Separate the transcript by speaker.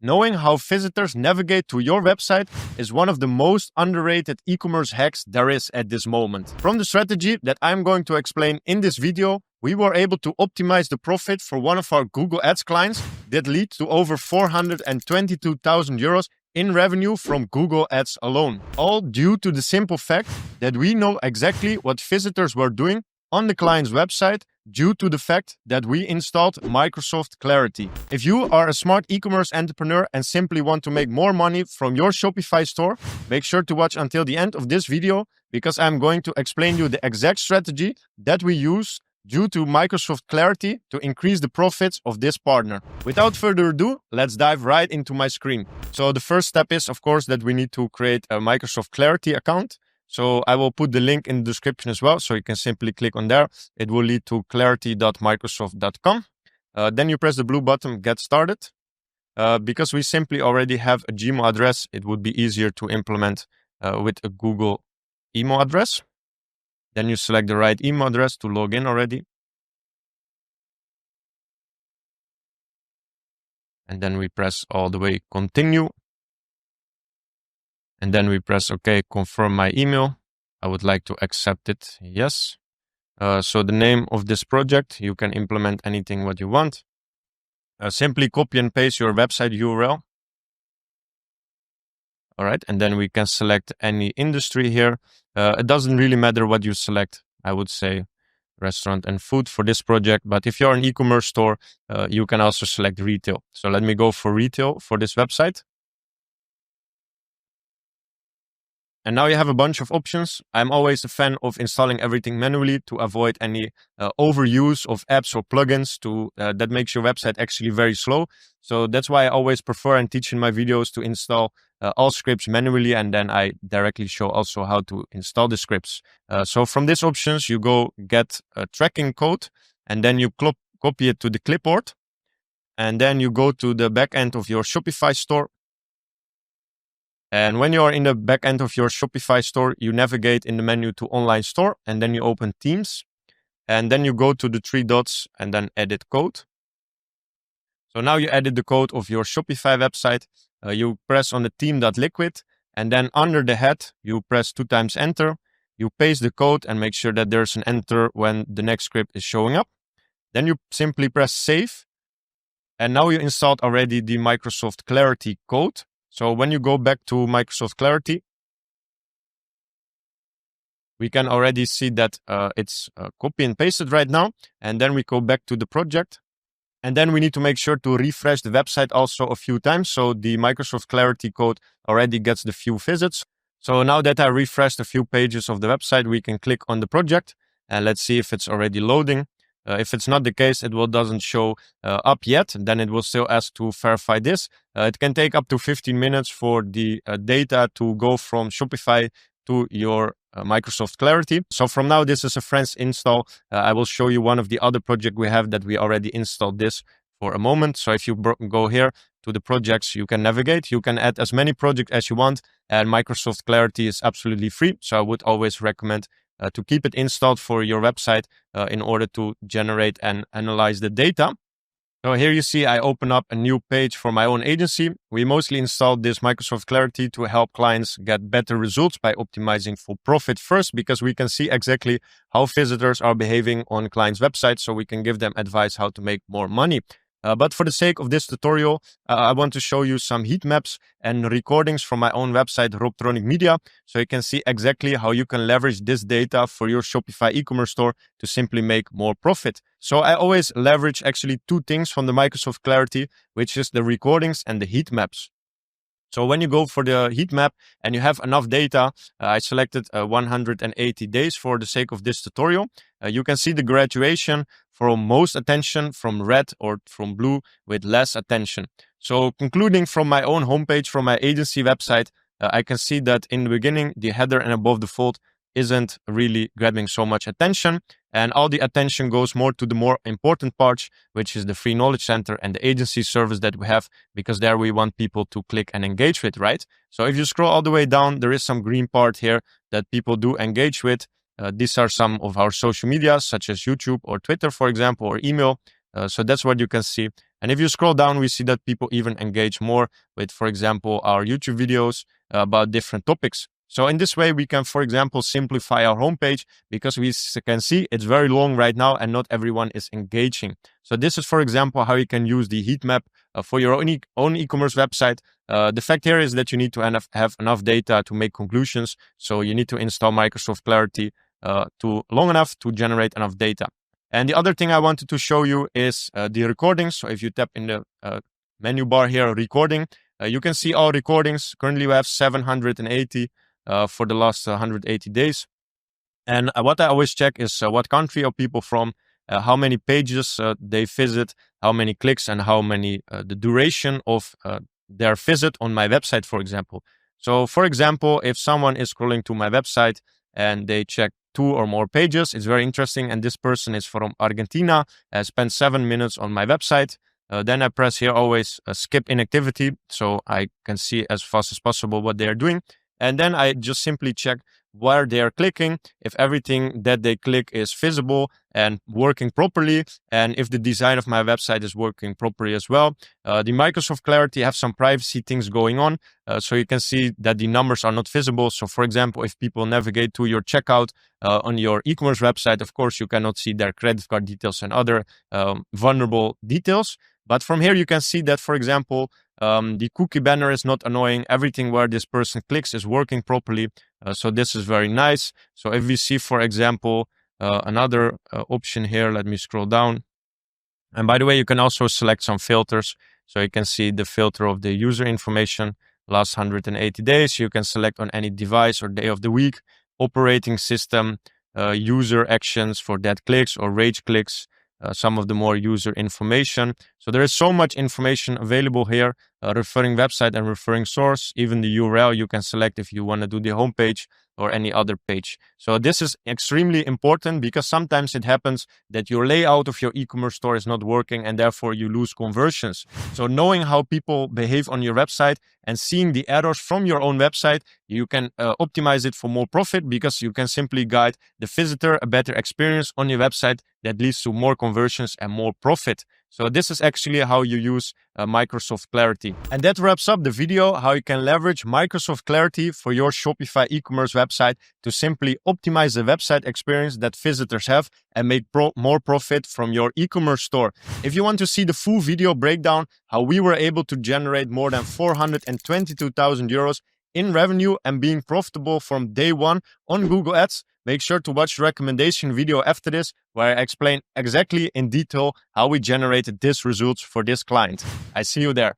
Speaker 1: Knowing how visitors navigate to your website is one of the most underrated e-commerce hacks there is at this moment. From the strategy that I'm going to explain in this video, we were able to optimize the profit for one of our Google Ads clients that leads to over 422,000 euros in revenue from Google Ads alone. All due to the simple fact that we know exactly what visitors were doing on the client's website due to the fact that we installed Microsoft Clarity. If you are a smart e-commerce entrepreneur and simply want to make more money from your Shopify store, make sure to watch until the end of this video because I'm going to explain you the exact strategy that we use due to Microsoft Clarity to increase the profits of this partner. Without further ado, let's dive right into my screen. So the first step is, of course, that we need to create a Microsoft Clarity account. So I will put the link in the description as well, so you can simply click on there. It will lead to clarity.microsoft.com. Then you press the blue button, get started. Because we simply already have a Gmail address, it would be easier to implement with a Google email address. Then you select the right email address to log in already. And then we press all the way continue. And then we press OK, confirm my email. I would like to accept it. Yes. So the name of this project, you can implement anything what you want. Simply copy and paste your website URL. All right. And then we can select any industry here. It doesn't really matter what you select. I would say restaurant and food for this project. But if you're an e-commerce store, you can also select retail. So let me go for retail for this website. And now you have a bunch of options. I'm always a fan of installing everything manually to avoid any overuse of apps or plugins that makes your website actually very slow. So that's why I always prefer and teach in my videos to install all scripts manually, and then I directly show also how to install the scripts. So from these options, you go get a tracking code, and then you copy it to the clipboard. And then you go to the back end of your Shopify store. And when you are in the back end of your Shopify store, you navigate in the menu to online store, and then you open themes, and then you go to the three dots and then edit code. So now you edit the code of your Shopify website. You press on the theme.liquid, and then under the head, you press 2 times enter. You paste the code and make sure that there's an enter when the next script is showing up. Then you simply press save. And now you installed already the Microsoft Clarity code. So when you go back to Microsoft Clarity, we can already see that it's copy and pasted right now. And then we go back to the project. And then we need to make sure to refresh the website also a few times. So the Microsoft Clarity code already gets the few visits. So now that I refreshed a few pages of the website, we can click on the project and let's see if it's already loading. If it's not the case, it doesn't show up yet. Then it will still ask to verify this. It can take up to 15 minutes for the data to go from Shopify to your Microsoft Clarity. So from now, this is a fresh install. I will show you one of the other projects we have that we already installed this for a moment. So if you go here to the projects, you can navigate. You can add as many projects as you want. And Microsoft Clarity is absolutely free. So I would always recommend to keep it installed for your website in order to generate and analyze the data. So here you see I open up a new page for my own agency. We mostly installed this Microsoft Clarity to help clients get better results by optimizing for profit first, because we can see exactly how visitors are behaving on clients' websites, so we can give them advice how to make more money. But for the sake of this tutorial, I want to show you some heat maps and recordings from my own website, Robtronic Media, so you can see exactly how you can leverage this data for your Shopify e-commerce store to simply make more profit. So I always leverage actually 2 things from the Microsoft Clarity, which is the recordings and the heat maps. So when you go for the heat map and you have enough data, I selected 180 days for the sake of this tutorial. You can see the graduation from most attention from red or from blue with less attention. So concluding from my own homepage, from my agency website, I can see that in the beginning, the header and above the fold isn't really grabbing so much attention, and all the attention goes more to the more important parts, which is the free knowledge center and the agency service that we have, because there we want people to click and engage with, right? So if you scroll all the way down, there is some green part here that people do engage with. These are some of our social media, such as YouTube or Twitter, for example, or email. So that's what you can see. And if you scroll down, we see that people even engage more with, for example, our YouTube videos about different topics. So in this way, we can, for example, simplify our homepage because we can see it's very long right now and not everyone is engaging. So this is, for example, how you can use the heat map for your own e-commerce website. The fact here is that you need to have enough data to make conclusions. So you need to install Microsoft Clarity long enough to generate enough data. And the other thing I wanted to show you is the recordings. So if you tap in the menu bar here, recording, you can see all recordings. Currently we have 780 for the last 180 days. And what I always check is what country are people from, how many pages they visit, how many clicks, and how many the duration of their visit on my website, for example. So, for example, if someone is scrolling to my website and they check 2 or more pages, it's very interesting. And this person is from Argentina, spent 7 minutes on my website. Then I press here always skip inactivity, so I can see as fast as possible what they are doing. And then I just simply check where they are clicking, if everything that they click is visible and working properly, and if the design of my website is working properly as well. The Microsoft Clarity have some privacy things going on, so you can see that the numbers are not visible. So for example, if people navigate to your checkout on your e-commerce website, of course, you cannot see their credit card details and other vulnerable details. But from here, you can see that, for example, the cookie banner is not annoying. Everything where this person clicks is working properly. So this is very nice. So if we see, for example, another option here, let me scroll down. And by the way, you can also select some filters. So you can see the filter of the user information, last 180 days. You can select on any device or day of the week, operating system, user actions for dead clicks or rage clicks, some of the more user information. So there is so much information available here, referring website and referring source, even the URL you can select if you want to do the homepage or any other page. So this is extremely important because sometimes it happens that your layout of your e-commerce store is not working and therefore you lose conversions. So knowing how people behave on your website and seeing the errors from your own website, you can optimize it for more profit because you can simply guide the visitor a better experience on your website that leads to more conversions and more profit. So this is actually how you use Microsoft Clarity. And that wraps up the video, how you can leverage Microsoft Clarity for your Shopify e-commerce website to simply optimize the website experience that visitors have and make more profit from your e-commerce store. If you want to see the full video breakdown, how we were able to generate more than 422,000 euros in revenue and being profitable from day one on Google Ads, make sure to watch the recommendation video after this, where I explain exactly in detail how we generated these results for this client. I see you there.